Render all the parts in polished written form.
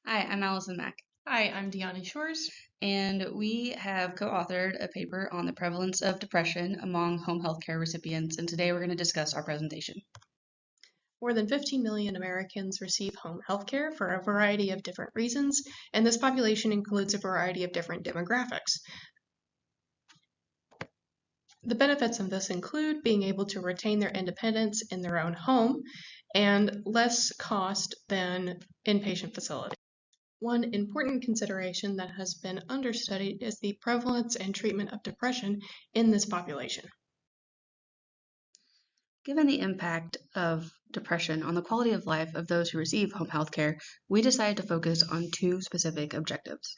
Hi, I'm Alyson Mack, Hi, I'm Deanna Shores. and we have co-authored a paper on the prevalence of depression among home health care recipients, and today we're going to discuss our presentation. More than 15 million Americans receive home health care for a variety of different reasons, and this population includes a variety of different demographics. The benefits of this include being able to retain their independence in their own home and less cost than inpatient facilities. One important consideration that has been understudied is the prevalence and treatment of depression in this population. Given the impact of depression on the quality of life of those who receive home health care, we decided to focus on two specific objectives.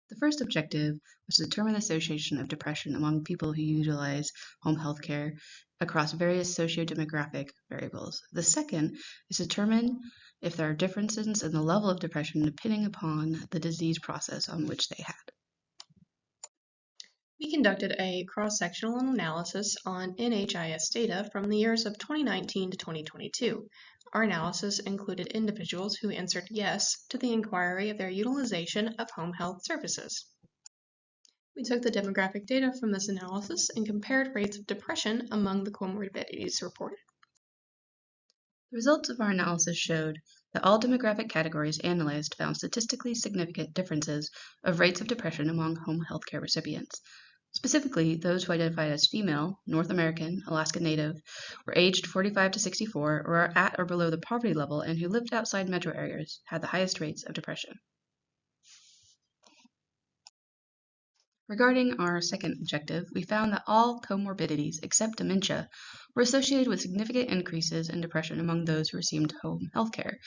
The first objective was to determine the association of depression among people who utilize home health care across various socio-demographic variables. The second is to determine if there are differences in the level of depression depending upon the disease process on which they had. We conducted a cross-sectional analysis on NHIS data from the years of 2019 to 2022. Our analysis included individuals who answered yes to the inquiry of their utilization of home health services. We took the demographic data from this analysis and compared rates of depression among the comorbidities reported. The results of our analysis showed that all demographic categories analyzed found statistically significant differences of rates of depression among home health care recipients. Specifically, those who identified as female, North American, Alaska Native, were aged 45 to 64, or are at or below the poverty level, and who lived outside metro areas had the highest rates of depression. Regarding our second objective, we found that all comorbidities except dementia were associated with significant increases in depression among those who received home health care.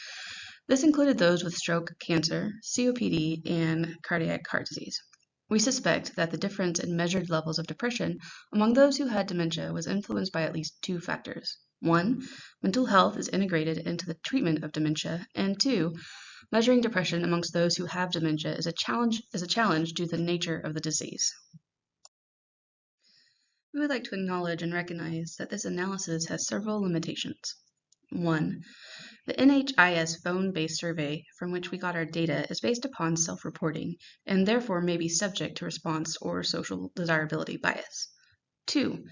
This included those with stroke, cancer, COPD, and cardiac heart disease. We suspect that the difference in measured levels of depression among those who had dementia was influenced by at least two factors. One, mental health is integrated into the treatment of dementia, and two, measuring depression amongst those who have dementia is a challenge due to the nature of the disease. We would like to acknowledge and recognize that this analysis has several limitations. One, the NHIS phone-based survey from which we got our data is based upon self-reporting and therefore may be subject to response or social desirability bias. Two,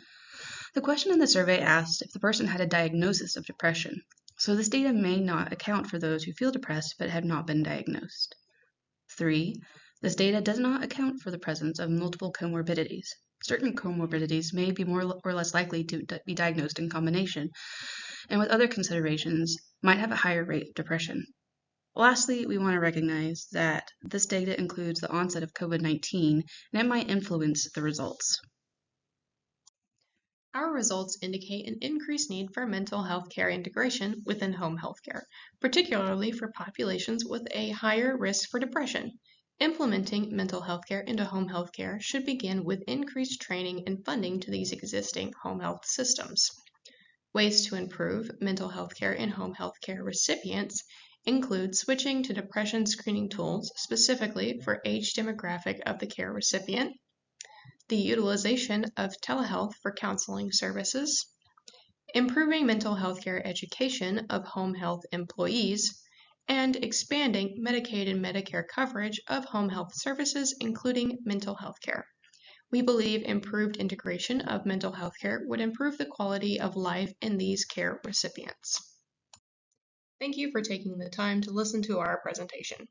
the question in the survey asked if the person had a diagnosis of depression, so this data may not account for those who feel depressed but have not been diagnosed. Three, this data does not account for the presence of multiple comorbidities. Certain comorbidities may be more or less likely to be diagnosed in combination, and with other considerations might have a higher rate of depression. Lastly, we want to recognize that this data includes the onset of COVID-19, and it might influence the results. Our results indicate an increased need for mental health care integration within home health care, particularly for populations with a higher risk for depression. Implementing mental health care into home health care should begin with increased training and funding to these existing home health systems. Ways to improve mental health care in home health care recipients include switching to depression screening tools specifically for age demographic of the care recipient, the utilization of telehealth for counseling services, improving mental health care education of home health employees, and expanding Medicaid and Medicare coverage of home health services, including mental health care. We believe improved integration of mental health care would improve the quality of life in these care recipients. Thank you for taking the time to listen to our presentation.